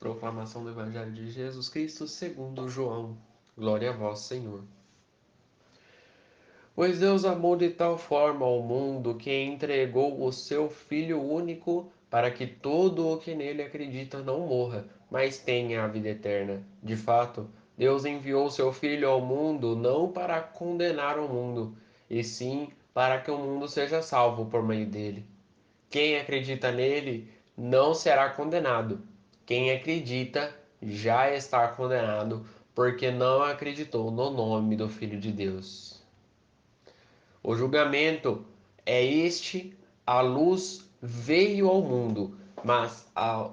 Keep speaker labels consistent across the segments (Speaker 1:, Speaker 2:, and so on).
Speaker 1: Proclamação do Evangelho de Jesus Cristo segundo João. Glória a vós, Senhor. Pois Deus amou de tal forma ao mundo que entregou o seu Filho único para que todo o que nele acredita não morra, mas tenha a vida eterna. De fato, Deus enviou seu Filho ao mundo não para condenar o mundo, e sim para que o mundo seja salvo por meio dele. Quem acredita nele não será condenado. Quem acredita já está condenado, porque não acreditou no nome do Filho de Deus. O julgamento é este: a luz veio ao mundo, mas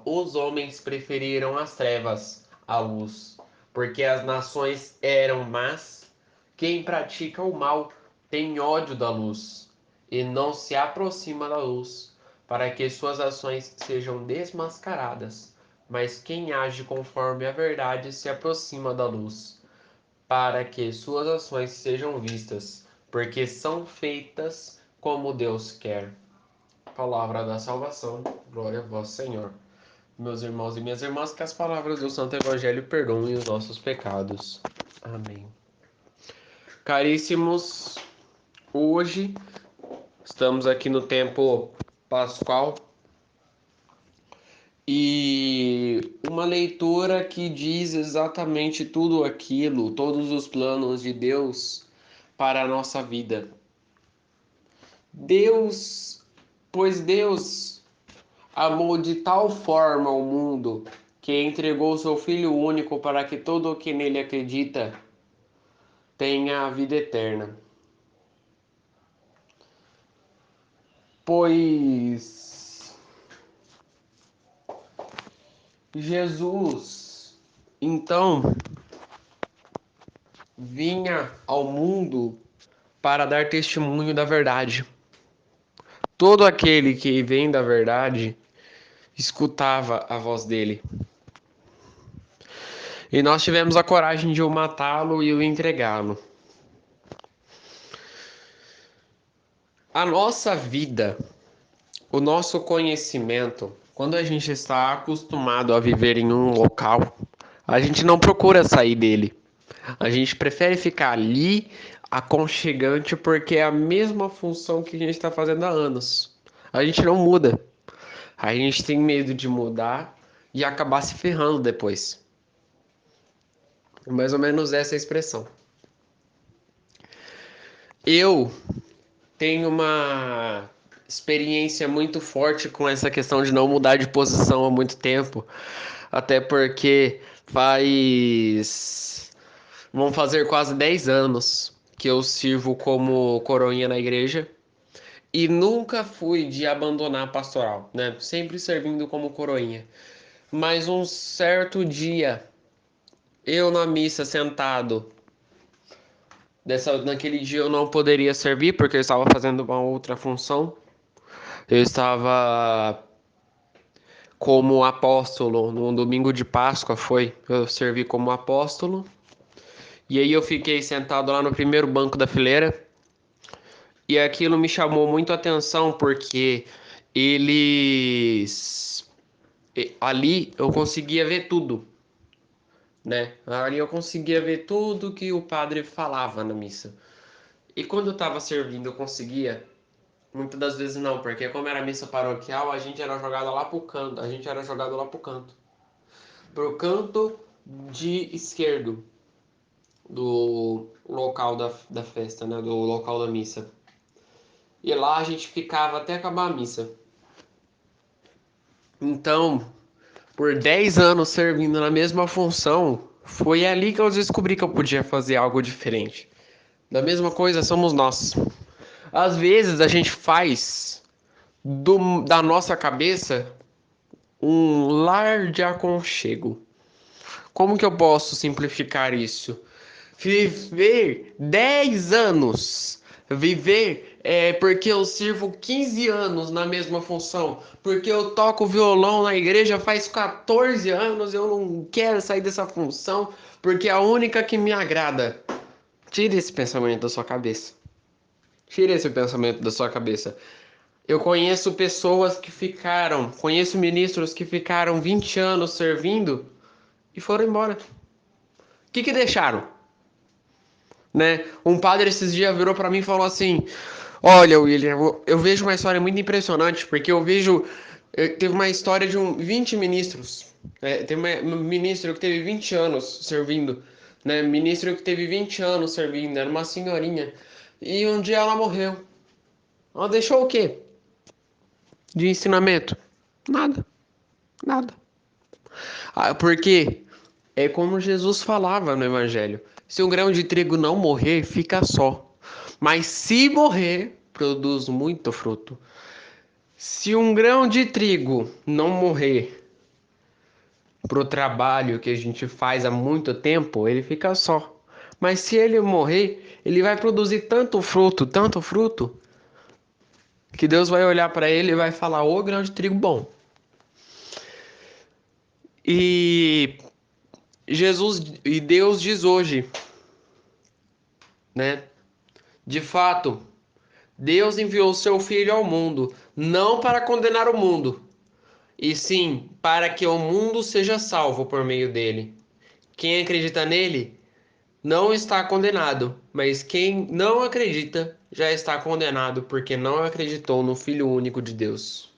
Speaker 1: os homens preferiram as trevas à luz, porque as nações eram más. Quem pratica o mal tem ódio da luz e não se aproxima da luz, para que suas ações sejam desmascaradas. Mas quem age conforme a verdade se aproxima da luz, para que suas ações sejam vistas, porque são feitas como Deus quer. Palavra da salvação, glória a vós, Senhor. Meus irmãos e minhas irmãs, que as palavras do Santo Evangelho perdoem os nossos pecados. Amém. Caríssimos, hoje estamos aqui no tempo pascual e uma leitura que diz exatamente tudo aquilo, todos os planos de Deus para a nossa vida. Pois Deus amou de tal forma o mundo que entregou seu Filho único para que todo o que nele acredita tenha a vida eterna. Pois Jesus, então, vinha ao mundo para dar testemunho da verdade. Todo aquele que vem da verdade escutava a voz dele. E nós tivemos a coragem de o matá-lo e o entregá-lo. A nossa vida, o nosso conhecimento, quando a gente está acostumado a viver em um local, a gente não procura sair dele. A gente prefere ficar ali, aconchegante, porque é a mesma função que a gente está fazendo há anos. A gente não muda. A gente tem medo de mudar e acabar se ferrando depois. Mais ou menos essa é a expressão. Eu tenho uma experiência muito forte com essa questão de não mudar de posição há muito tempo. Até porque vão fazer quase 10 anos que eu sirvo como coroinha na igreja. E nunca fui de abandonar a pastoral, né? Sempre servindo como coroinha. Mas um certo dia, eu na missa sentado, naquele dia eu não poderia servir porque eu estava fazendo uma outra função. Eu estava como apóstolo no domingo de Páscoa, eu servi como apóstolo. E aí eu fiquei sentado lá no primeiro banco da fileira. E aquilo me chamou muito a atenção porque eles ali eu conseguia ver tudo, né? Ali eu conseguia ver tudo que o padre falava na missa. E quando eu estava servindo, eu conseguia. Muitas das vezes não, porque como era missa paroquial, a gente era jogado lá pro canto. A gente era jogado lá pro canto. Pro canto de esquerdo do local da festa, né? Do local da missa. E lá a gente ficava até acabar a missa. Então, por 10 anos servindo na mesma função, foi ali que eu descobri que eu podia fazer algo diferente. Da mesma coisa somos nós. Às vezes a gente faz da nossa cabeça um lar de aconchego. Como que eu posso simplificar isso? Viver 10 anos. Porque eu sirvo 15 anos na mesma função. Porque eu toco violão na igreja faz 14 anos. Eu não quero sair dessa função. Porque é a única que me agrada. Tire esse pensamento da sua cabeça. Tire esse pensamento da sua cabeça. Eu conheço ministros que ficaram 20 anos servindo e foram embora. O que deixaram? Né? Um padre esses dias virou para mim e falou assim: Olha, William, eu vejo uma história muito impressionante, porque eu vejo. Teve uma história de 20 ministros. Teve um ministro que teve 20 anos servindo. Né? Ministro que teve 20 anos servindo, era uma senhorinha. E um dia ela morreu. Ela deixou o quê? De ensinamento? Nada, nada. Porque é como Jesus falava no Evangelho: se um grão de trigo não morrer, fica só. Mas se morrer, produz muito fruto. Se um grão de trigo não morrer pro trabalho que a gente faz há muito tempo, ele fica só. Mas se ele morrer, ele vai produzir tanto fruto, que Deus vai olhar para ele e vai falar: ô grão de trigo bom. E Deus diz hoje, né? De fato, Deus enviou seu Filho ao mundo, não para condenar o mundo, e sim para que o mundo seja salvo por meio dele. Quem acredita nele não está condenado, mas quem não acredita já está condenado porque não acreditou no Filho único de Deus.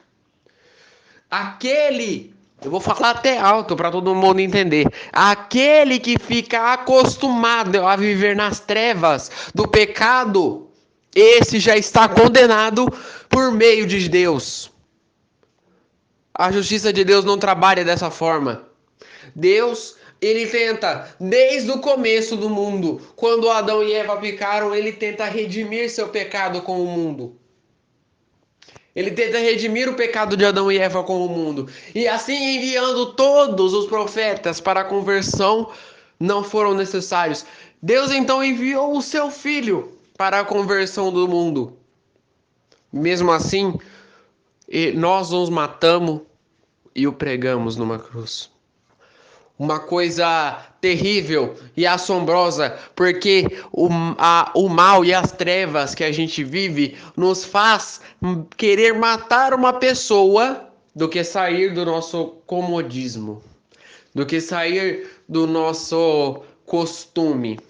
Speaker 1: Eu vou falar até alto para todo mundo entender. Aquele que fica acostumado a viver nas trevas do pecado, esse já está condenado por meio de Deus. A justiça de Deus não trabalha dessa forma. Deus, ele tenta, desde o começo do mundo, quando Adão e Eva pecaram, ele tenta redimir seu pecado com o mundo. Ele tenta redimir o pecado de Adão e Eva com o mundo. E assim, enviando todos os profetas para a conversão, não foram necessários. Deus então enviou o seu filho para a conversão do mundo. Mesmo assim, nós nos matamos e o pregamos numa cruz. Uma coisa terrível e assombrosa, porque o mal e as trevas que a gente vive nos faz querer matar uma pessoa do que sair do nosso comodismo, do que sair do nosso costume.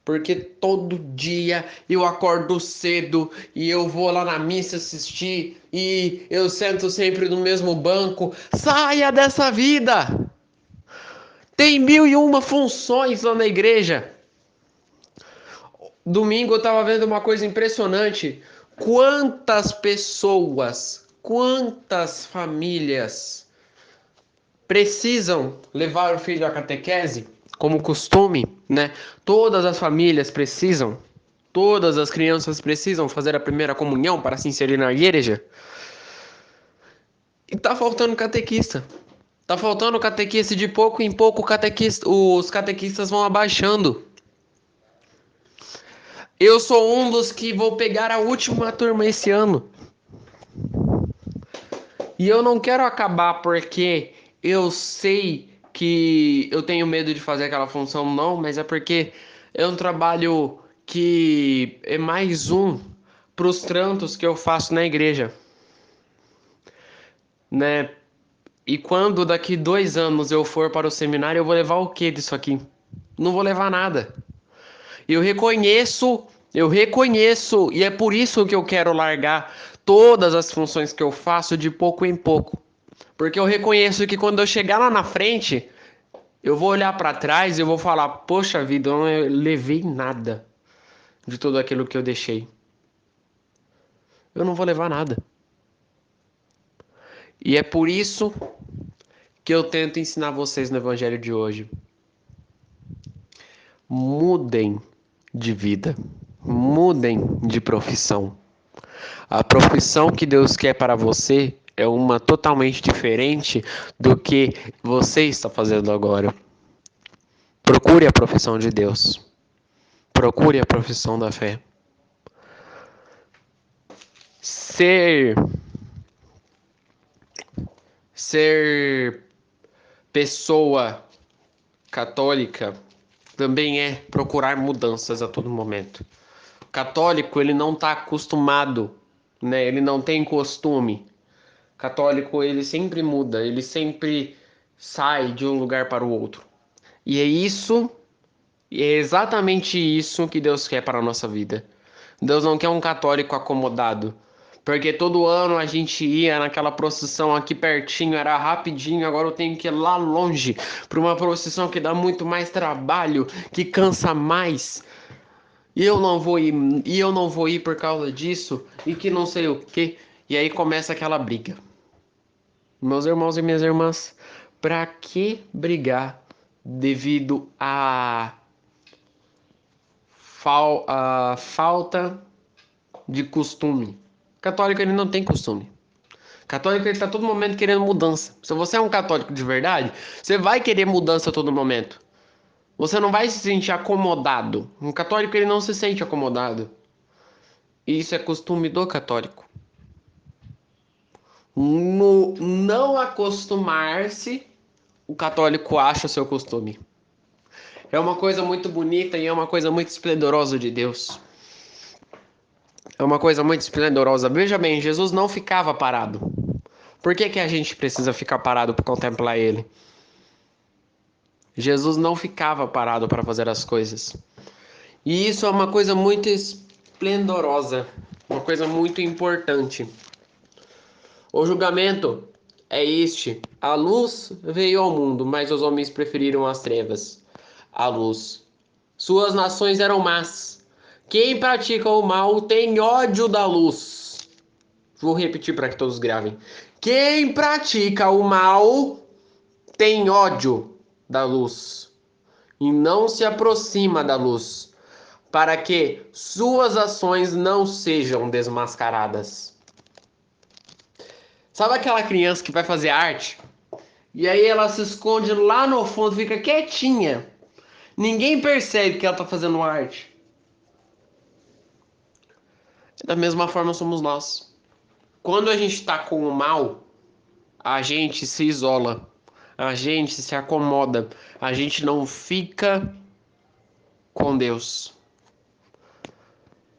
Speaker 1: Porque todo dia eu acordo cedo e eu vou lá na missa assistir e eu sento sempre no mesmo banco. Saia dessa vida! Tem 1001 funções lá na igreja. Domingo eu estava vendo uma coisa impressionante. Quantas pessoas, quantas famílias precisam levar o filho à catequese, como costume, né? Todas as famílias precisam, todas as crianças precisam fazer a primeira comunhão para se inserir na igreja. E tá faltando catequista. Tá faltando catequista, de pouco em pouco os catequistas vão abaixando. Eu sou um dos que vou pegar a última turma esse ano. E eu não quero acabar porque eu sei que eu tenho medo de fazer aquela função, não, mas é porque é um trabalho que é mais um para os trantos que eu faço na igreja, né? E quando daqui 2 anos eu for para o seminário, eu vou levar o que disso aqui? Não vou levar nada. Eu reconheço, e é por isso que eu quero largar todas as funções que eu faço de pouco em pouco. Porque eu reconheço que quando eu chegar lá na frente, eu vou olhar para trás e eu vou falar: poxa vida, eu não levei nada de tudo aquilo que eu deixei. Eu não vou levar nada. E é por isso que eu tento ensinar vocês no evangelho de hoje. Mudem de vida. Mudem de profissão. A profissão que Deus quer para você é uma totalmente diferente do que você está fazendo agora. Procure a profissão de Deus. Procure a profissão da fé. Ser pessoa católica também é procurar mudanças a todo momento. O católico, ele não está acostumado, né? Ele não tem costume. Católico, ele sempre muda, ele sempre sai de um lugar para o outro. E é exatamente isso que Deus quer para a nossa vida. Deus não quer um católico acomodado. Porque todo ano a gente ia naquela procissão aqui pertinho, era rapidinho, agora eu tenho que ir lá longe para uma procissão que dá muito mais trabalho, que cansa mais. E eu não vou ir por causa disso, e que não sei o quê. E aí começa aquela briga. Meus irmãos e minhas irmãs, para que brigar devido a falta de costume? Católico ele não tem costume. Católico ele tá todo momento querendo mudança. Se você é um católico de verdade, você vai querer mudança a todo momento. Você não vai se sentir acomodado. Um católico ele não se sente acomodado. E isso é costume do católico. No não acostumar-se, o católico acha o seu costume. É uma coisa muito bonita e é uma coisa muito esplendorosa de Deus. É uma coisa muito esplendorosa. Veja bem, Jesus não ficava parado. Por que que a gente precisa ficar parado para contemplar Ele? Jesus não ficava parado para fazer as coisas. E isso é uma coisa muito esplendorosa, uma coisa muito importante. O julgamento é este: a luz veio ao mundo, mas os homens preferiram as trevas à luz. Suas nações eram más. Quem pratica o mal tem ódio da luz. Vou repetir para que todos gravem. Quem pratica o mal tem ódio da luz e não se aproxima da luz, para que suas ações não sejam desmascaradas. Sabe aquela criança que vai fazer arte? E aí ela se esconde lá no fundo, fica quietinha. Ninguém percebe que ela está fazendo arte. Da mesma forma somos nós. Quando a gente está com o mal, a gente se isola, a gente se acomoda, a gente não fica com Deus.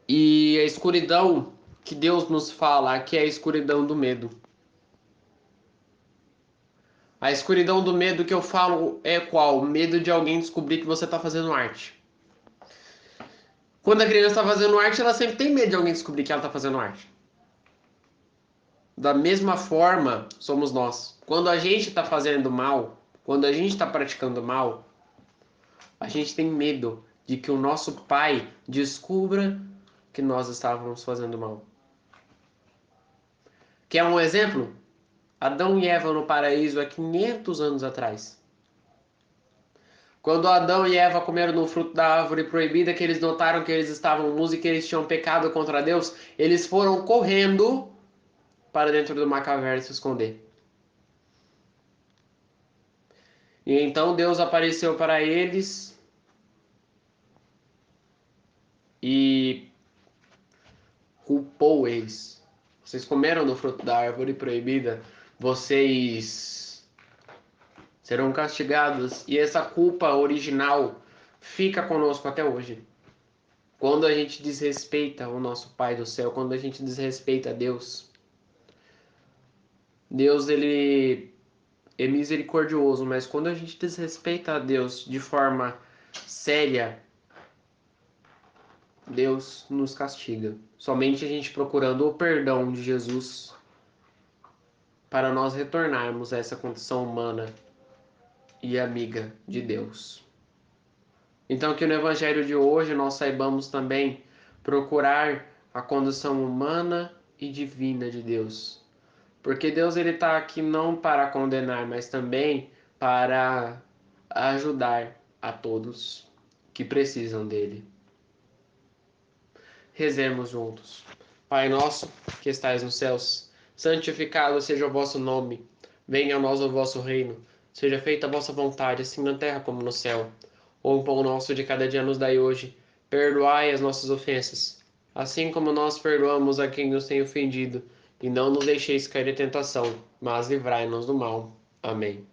Speaker 1: E a escuridão que Deus nos fala aqui é a escuridão do medo. A escuridão do medo que eu falo é qual? Medo de alguém descobrir que você está fazendo arte. Quando a criança está fazendo arte, ela sempre tem medo de alguém descobrir que ela está fazendo arte. Da mesma forma, somos nós. Quando a gente está fazendo mal, quando a gente está praticando mal, a gente tem medo de que o nosso pai descubra que nós estávamos fazendo mal. Quer um exemplo? Adão e Eva no paraíso há 500 anos atrás. Quando Adão e Eva comeram no fruto da árvore proibida, que eles notaram que eles estavam nus e que eles tinham pecado contra Deus, eles foram correndo para dentro de uma caverna se esconder. E então Deus apareceu para eles e culpou eles. Vocês comeram no fruto da árvore proibida, vocês serão castigados. E essa culpa original fica conosco até hoje. Quando a gente desrespeita o nosso Pai do céu, quando a gente desrespeita Deus, Deus ele é misericordioso, mas quando a gente desrespeita a Deus de forma séria, Deus nos castiga. Somente a gente procurando o perdão de Jesus para nós retornarmos a essa condição humana e amiga de Deus. Então que no evangelho de hoje nós saibamos também procurar a condição humana e divina de Deus. Porque Deus ele está aqui não para condenar, mas também para ajudar a todos que precisam dele. Rezemos juntos. Pai nosso, que estais nos céus, santificado seja o vosso nome. Venha a nós o vosso reino. Seja feita a vossa vontade, assim na terra como no céu. O pão nosso de cada dia nos dai hoje. Perdoai as nossas ofensas, assim como nós perdoamos a quem nos tem ofendido. E não nos deixeis cair em tentação, mas livrai-nos do mal. Amém.